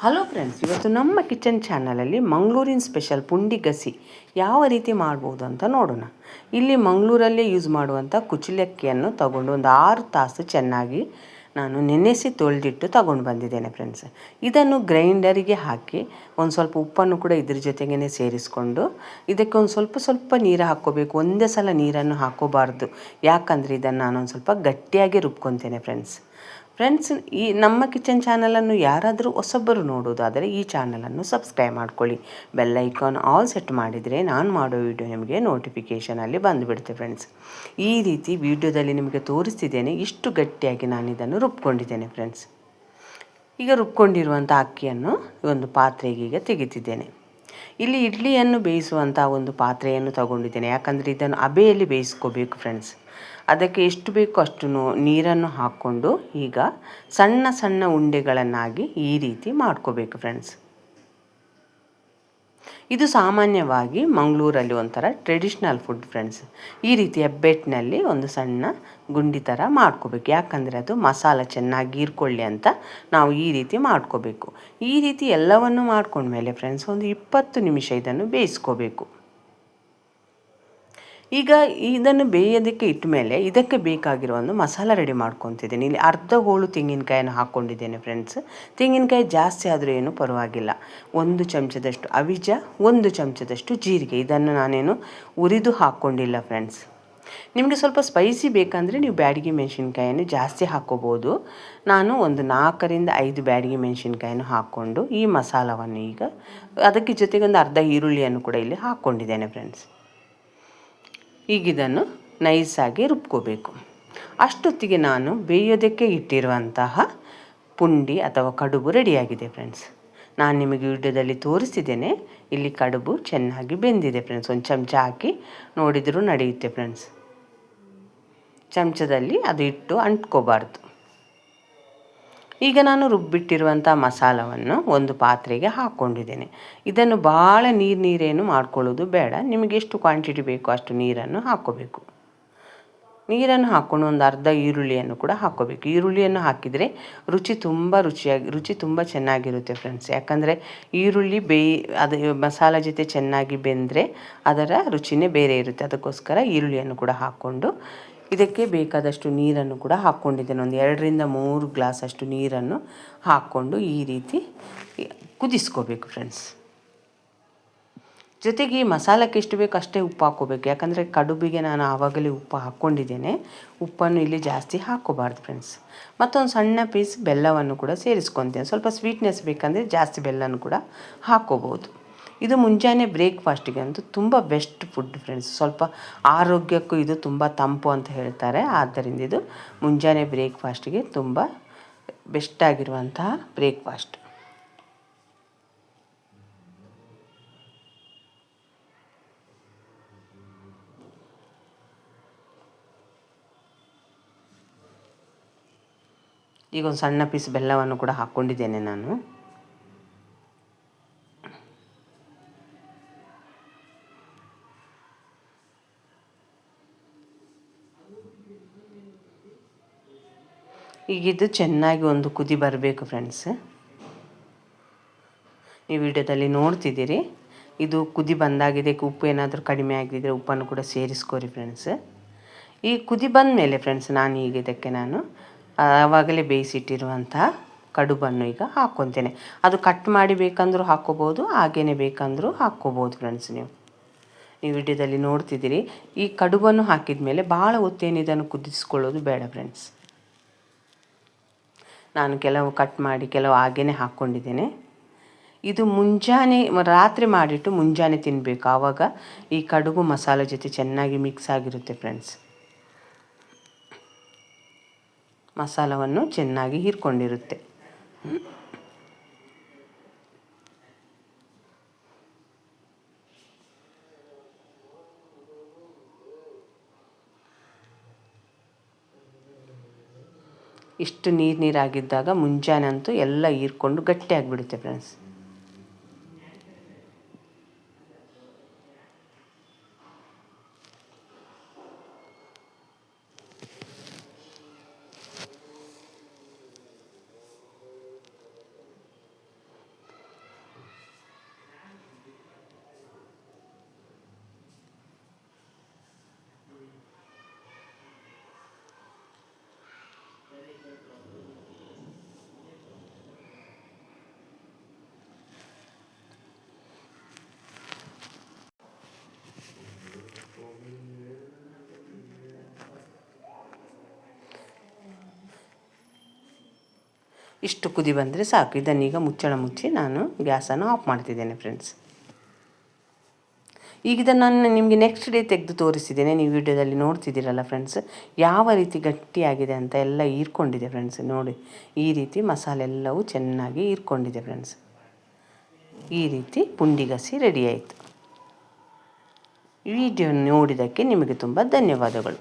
Hello friends, ಇವತ್ತು ನಮ್ಮ kitchen ಚಾನಲಲ್ಲಿ ಮಂಗಳೂರಿನ ಸ್ಪೆಷಲ್ ಪುಂಡಿ ಗಸಿ ಯಾವ ರೀತಿ ಮಾಡ್ಬೋದು ಅಂತ ನೋಡೋಣ. ಇಲ್ಲಿ ಮಂಗಳೂರಲ್ಲೇ ಯೂಸ್ ಮಾಡುವಂಥ ಕುಚಲಕ್ಕಿಯನ್ನು ತಗೊಂಡು ಒಂದು 6 ತಾಸು ಚೆನ್ನಾಗಿ ನಾನು ನೆನೆಸಿ ತೊಳೆದಿಟ್ಟು ತಗೊಂಡು ಬಂದಿದ್ದೇನೆ ಫ್ರೆಂಡ್ಸ್. ಇದನ್ನು ಗ್ರೈಂಡರಿಗೆ ಹಾಕಿ ಒಂದು ಸ್ವಲ್ಪ ಉಪ್ಪನ್ನು ಕೂಡ ಇದ್ರ ಜೊತೆಗೇ ಸೇರಿಸ್ಕೊಂಡು ಇದಕ್ಕೆ ಒಂದು ಸ್ವಲ್ಪ ನೀರು ಹಾಕ್ಕೋಬೇಕು. ಒಂದೇ ಸಲ ನೀರನ್ನು ಹಾಕೋಬಾರ್ದು, ಯಾಕಂದರೆ ಇದನ್ನು ನಾನೊಂದು ಸ್ವಲ್ಪ ಗಟ್ಟಿಯಾಗಿ ರುಬ್ಕೊತೇನೆ ಫ್ರೆಂಡ್ಸ್. ಈ ನಮ್ಮ ಕಿಚನ್ ಚಾನಲನ್ನು ಯಾರಾದರೂ ಹೊಸಬರು ನೋಡೋದಾದರೆ ಈ ಚಾನಲನ್ನು ಸಬ್ಸ್ಕ್ರೈಬ್ ಮಾಡ್ಕೊಳ್ಳಿ. ಬೆಲ್ ಐಕಾನ್ ಆಲ್ ಸೆಟ್ ಮಾಡಿದರೆ ನಾನು ಮಾಡೋ ವಿಡಿಯೋ ನಿಮಗೆ ನೋಟಿಫಿಕೇಷನಲ್ಲಿ ಬಂದುಬಿಡುತ್ತೆ ಫ್ರೆಂಡ್ಸ್. ಈ ರೀತಿ ವಿಡಿಯೋದಲ್ಲಿ ನಿಮಗೆ ತೋರಿಸ್ತಿದ್ದೇನೆ. ಇಷ್ಟು ಗಟ್ಟಿಯಾಗಿ ನಾನು ಇದನ್ನು ರುಬ್ಕೊಂಡಿದ್ದೇನೆ ಫ್ರೆಂಡ್ಸ್. ಈಗ ರುಬ್ಕೊಂಡಿರುವಂಥ ಅಕ್ಕಿಯನ್ನು ಒಂದು ಪಾತ್ರೆಗೆ ಈಗ ತೆಗಿತಿದ್ದೇನೆ. ಇಲ್ಲಿ ಇಡ್ಲಿಯನ್ನು ಬೇಯಿಸುವಂಥ ಒಂದು ಪಾತ್ರೆಯನ್ನು ತಗೊಂಡಿದ್ದೇನೆ, ಯಾಕಂದರೆ ಇದನ್ನು ಹಬೆಯಲ್ಲಿ ಬೇಯಿಸ್ಕೋಬೇಕು ಫ್ರೆಂಡ್ಸ್. ಅದಕ್ಕೆ ಎಷ್ಟು ಬೇಕೋ ಅಷ್ಟು ನೀರನ್ನು ಹಾಕ್ಕೊಂಡು ಈಗ ಸಣ್ಣ ಸಣ್ಣ ಉಂಡೆಗಳನ್ನಾಗಿ ಈ ರೀತಿ ಮಾಡ್ಕೋಬೇಕು ಫ್ರೆಂಡ್ಸ್. ಇದು ಸಾಮಾನ್ಯವಾಗಿ ಮಂಗಳೂರಲ್ಲಿ ಒಂಥರ ಟ್ರೆಡಿಷ್ನಲ್ ಫುಡ್ ಫ್ರೆಂಡ್ಸ್. ಈ ರೀತಿ ಹೆಬ್ಬೆಟ್ಟಿನಲ್ಲಿ ಒಂದು ಸಣ್ಣ ಗುಂಡಿ ಥರ ಮಾಡ್ಕೋಬೇಕು, ಯಾಕಂದರೆ ಅದು ಮಸಾಲ ಚೆನ್ನಾಗಿ ಹೀರ್ಕೊಳ್ಳಿ ಅಂತ ನಾವು ಈ ರೀತಿ ಮಾಡ್ಕೋಬೇಕು. ಈ ರೀತಿ ಎಲ್ಲವನ್ನು ಮಾಡ್ಕೊಂಡ್ಮೇಲೆ ಫ್ರೆಂಡ್ಸ್ ಒಂದು 20 ನಿಮಿಷ ಇದನ್ನು ಬೇಯಿಸ್ಕೋಬೇಕು. ಈಗ ಇದನ್ನು ಬೇಯೋದಕ್ಕೆ ಇಟ್ಟ ಮೇಲೆ ಇದಕ್ಕೆ ಬೇಕಾಗಿರೋ ಒಂದು ಮಸಾಲ ರೆಡಿ ಮಾಡ್ಕೊತಿದ್ದೀನಿ. ಇಲ್ಲಿ ಅರ್ಧ ಹೋಳು ತೆಂಗಿನಕಾಯನ್ನು ಹಾಕ್ಕೊಂಡಿದ್ದೇನೆ ಫ್ರೆಂಡ್ಸ್. ತೆಂಗಿನಕಾಯಿ ಜಾಸ್ತಿ ಆದರೂ ಏನೂ ಪರವಾಗಿಲ್ಲ. 1 ಚಮಚದಷ್ಟು ಅವಿಜ, 1 ಚಮಚದಷ್ಟು ಜೀರಿಗೆ. ಇದನ್ನು ನಾನೇನು ಉರಿದು ಹಾಕ್ಕೊಂಡಿಲ್ಲ ಫ್ರೆಂಡ್ಸ್. ನಿಮಗೆ ಸ್ವಲ್ಪ ಸ್ಪೈಸಿ ಬೇಕಂದರೆ ನೀವು ಬ್ಯಾಡಗಿ ಮೆಣಸಿನ್ಕಾಯನ್ನು ಜಾಸ್ತಿ ಹಾಕ್ಕೋಬೋದು. ನಾನು ಒಂದು 4ರಿಂದ 5 ಬ್ಯಾಡಗಿ ಮೆಣಸಿನ್ಕಾಯನ್ನು ಹಾಕ್ಕೊಂಡು ಈ ಮಸಾಲವನ್ನು ಈಗ ಅದಕ್ಕೆ ಜೊತೆಗೆ ಒಂದು ಅರ್ಧ ಈರುಳ್ಳಿಯನ್ನು ಕೂಡ ಇಲ್ಲಿ ಹಾಕ್ಕೊಂಡಿದ್ದೇನೆ ಫ್ರೆಂಡ್ಸ್. ಈಗ ಇದನ್ನು ನೈಸಾಗಿ ರುಬ್ಕೋಬೇಕು. ಅಷ್ಟೊತ್ತಿಗೆ ನಾನು ಬೇಯೋದಕ್ಕೆ ಇಟ್ಟಿರುವಂತಹ ಪುಂಡಿ ಅಥವಾ ಕಡುಬು ರೆಡಿಯಾಗಿದೆ ಫ್ರೆಂಡ್ಸ್. ನಾನು ನಿಮಗೆ ವಿಡಿಯೋದಲ್ಲಿ ತೋರಿಸ್ತಿದ್ದೇನೆ. ಇಲ್ಲಿ ಕಡುಬು ಚೆನ್ನಾಗಿ ಬೆಂದಿದೆ ಫ್ರೆಂಡ್ಸ್. ಒಂದು ಚಮಚ ಹಾಕಿ ನೋಡಿದರೂ ನಡೆಯುತ್ತೆ ಫ್ರೆಂಡ್ಸ್. ಚಮಚದಲ್ಲಿ ಅದು ಇಟ್ಟು ಅಂಟ್ಕೋಬಾರ್ದು. ಈಗ ನಾನು ರುಬ್ಬಿಟ್ಟಿರುವಂಥ ಮಸಾಲವನ್ನು ಒಂದು ಪಾತ್ರೆಗೆ ಹಾಕ್ಕೊಂಡಿದ್ದೇನೆ. ಇದನ್ನು ಭಾಳ ನೀರೇನು ಮಾಡ್ಕೊಳ್ಳೋದು ಬೇಡ. ನಿಮಗೆ ಎಷ್ಟು ಕ್ವಾಂಟಿಟಿ ಬೇಕೋ ಅಷ್ಟು ನೀರನ್ನು ಹಾಕ್ಕೋಬೇಕು. ನೀರನ್ನು ಹಾಕ್ಕೊಂಡು ಒಂದು ಅರ್ಧ ಈರುಳ್ಳಿಯನ್ನು ಕೂಡ ಹಾಕ್ಕೋಬೇಕು. ಈರುಳ್ಳಿಯನ್ನು ಹಾಕಿದರೆ ರುಚಿ ತುಂಬ ಚೆನ್ನಾಗಿರುತ್ತೆ ಫ್ರೆಂಡ್ಸ್. ಯಾಕಂದರೆ ಈರುಳ್ಳಿ ಅದು ಮಸಾಲ ಜೊತೆ ಚೆನ್ನಾಗಿ ಬೆಂದರೆ ಅದರ ರುಚಿನೇ ಬೇರೆ ಇರುತ್ತೆ. ಅದಕ್ಕೋಸ್ಕರ ಈರುಳ್ಳಿಯನ್ನು ಕೂಡ ಹಾಕ್ಕೊಂಡು ಇದಕ್ಕೆ ಬೇಕಾದಷ್ಟು ನೀರನ್ನು ಕೂಡ ಹಾಕ್ಕೊಂಡಿದ್ದೇನೆ. ಒಂದು 2ರಿಂದ 3 ಗ್ಲಾಸ್ ಅಷ್ಟು ನೀರನ್ನು ಹಾಕ್ಕೊಂಡು ಈ ರೀತಿ ಕುದಿಸ್ಕೋಬೇಕು ಫ್ರೆಂಡ್ಸ್. ಜೊತೆಗೆ ಈ ಮಸಾಲಕ್ಕೆ ಎಷ್ಟು ಬೇಕು ಅಷ್ಟೇ ಉಪ್ಪು ಹಾಕ್ಕೋಬೇಕು, ಯಾಕಂದರೆ ಕಡುಬಿಗೆ ನಾನು ಆವಾಗಲೇ ಉಪ್ಪು ಹಾಕ್ಕೊಂಡಿದ್ದೇನೆ. ಉಪ್ಪನ್ನು ಇಲ್ಲಿ ಜಾಸ್ತಿ ಹಾಕ್ಕೋಬಾರ್ದು ಫ್ರೆಂಡ್ಸ್. ಮತ್ತೊಂದು ಸಣ್ಣ ಪೀಸ್ ಬೆಲ್ಲವನ್ನು ಕೂಡ ಸೇರಿಸ್ಕೊತೇನೆ. ಸ್ವಲ್ಪ ಸ್ವೀಟ್ನೆಸ್ ಬೇಕಂದರೆ ಜಾಸ್ತಿ ಬೆಲ್ಲನೂ ಕೂಡ ಹಾಕ್ಕೋಬೋದು. ಇದು ಮುಂಜಾನೆ ಬ್ರೇಕ್ಫಾಸ್ಟಿಗೆ ಅಂತೂ ತುಂಬ ಬೆಸ್ಟ್ ಫುಡ್ ಫ್ರೆಂಡ್ಸ್. ಸ್ವಲ್ಪ ಆರೋಗ್ಯಕ್ಕೂ ಇದು ತುಂಬ ತಂಪು ಅಂತ ಹೇಳ್ತಾರೆ. ಆದ್ದರಿಂದ ಇದು ಮುಂಜಾನೆ ಬ್ರೇಕ್ಫಾಸ್ಟಿಗೆ ತುಂಬ ಬೆಸ್ಟಾಗಿರುವಂತಹ ಬ್ರೇಕ್ಫಾಸ್ಟ್. ಈಗ ಒಂದು ಸಣ್ಣ ಪೀಸ್ ಬೆಲ್ಲವನ್ನು ಕೂಡ ಹಾಕ್ಕೊಂಡಿದ್ದೇನೆ ನಾನು. ಈಗ ಇದು ಚೆನ್ನಾಗಿ ಒಂದು ಕುದಿ ಬರಬೇಕು ಫ್ರೆಂಡ್ಸ್. ಈ ವಿಡಿಯೋದಲ್ಲಿ ನೋಡ್ತಿದ್ದೀರಿ, ಇದು ಕುದಿ ಬಂದಾಗಿದೆ. ಉಪ್ಪು ಏನಾದರೂ ಕಡಿಮೆ ಆಗಿದ್ದರೆ ಉಪ್ಪನ್ನು ಕೂಡ ಸೇರಿಸ್ಕೋರಿ ಫ್ರೆಂಡ್ಸ್. ಈ ಕುದಿ ಬಂದ ಮೇಲೆ ಫ್ರೆಂಡ್ಸ್ ಈಗ ಇದಕ್ಕೆ ನಾನು ಆವಾಗಲೇ ಬೇಯಿಸಿಟ್ಟಿರುವಂತಹ ಕಡುಬನ್ನು ಈಗ ಹಾಕ್ಕೊತೇನೆ. ಅದು ಕಟ್ ಮಾಡಿ ಬೇಕಂದ್ರೂ ಹಾಕ್ಕೋಬೋದು, ಹಾಗೇ ಬೇಕಂದ್ರೂ ಹಾಕ್ಕೋಬೋದು ಫ್ರೆಂಡ್ಸ್. ನೀವು ವಿಡಿಯೋದಲ್ಲಿ ನೋಡ್ತಿದ್ದೀರಿ. ಈ ಕಡುಬನ್ನು ಹಾಕಿದ ಮೇಲೆ ಭಾಳ ಹೊತ್ತೇನು ಇದನ್ನು ಕುದಿಸ್ಕೊಳ್ಳೋದು ಬೇಡ ಫ್ರೆಂಡ್ಸ್. ನಾನು ಕೆಲವು ಕಟ್ ಮಾಡಿ ಕೆಲವು ಹಾಗೇ ಹಾಕ್ಕೊಂಡಿದ್ದೇನೆ. ಇದು ರಾತ್ರಿ ಮಾಡಿಟ್ಟು ಮುಂಜಾನೆ ತಿನ್ನಬೇಕು. ಆವಾಗ ಈ ಕಡುಬು ಮಸಾಲೆ ಜೊತೆ ಚೆನ್ನಾಗಿ ಮಿಕ್ಸ್ ಆಗಿರುತ್ತೆ ಫ್ರೆಂಡ್ಸ್. ಮಸಾಲವನ್ನು ಚೆನ್ನಾಗಿ ಹೀರ್ಕೊಂಡಿರುತ್ತೆ. ಇಷ್ಟು ನೀರಾಗಿದ್ದಾಗ ಮುಂಜಾನೆ ಅಂತೂ ಎಲ್ಲ ಹೀರ್ಕೊಂಡು ಗಟ್ಟಿಯಾಗಿಬಿಡುತ್ತೆ ಫ್ರೆಂಡ್ಸ್. ಇಷ್ಟು ಕುದಿ ಬಂದರೆ ಸಾಕು. ಇದನ್ನೀಗ ಮುಚ್ಚಳ ಮುಚ್ಚಿ ನಾನು ಗ್ಯಾಸನ್ನು ಆಫ್ ಮಾಡ್ತಿದ್ದೇನೆ ಫ್ರೆಂಡ್ಸ್. ಈಗ ಇದನ್ನು ನಾನು ನಿಮಗೆ ನೆಕ್ಸ್ಟ್ ಡೇ ತೆಗೆದು ತೋರಿಸಿದ್ದೇನೆ. ನೀವು ವಿಡಿಯೋದಲ್ಲಿ ನೋಡ್ತಿದ್ದೀರಲ್ಲ ಫ್ರೆಂಡ್ಸ್, ಯಾವ ರೀತಿ ಗಟ್ಟಿಯಾಗಿದೆ ಅಂತ ಎಲ್ಲ ಹೀರ್ಕೊಂಡಿದೆ ಫ್ರೆಂಡ್ಸ್. ನೋಡಿ, ಈ ರೀತಿ ಮಸಾಲೆ ಎಲ್ಲವೂ ಚೆನ್ನಾಗಿ ಹೀರ್ಕೊಂಡಿದೆ ಫ್ರೆಂಡ್ಸ್. ಈ ರೀತಿ ಪುಂಡಿ ಗಸಿ ರೆಡಿ ಆಯಿತು. ವಿಡಿಯೋ ನೋಡಿದ್ದಕ್ಕೆ ನಿಮಗೆ ತುಂಬ ಧನ್ಯವಾದಗಳು.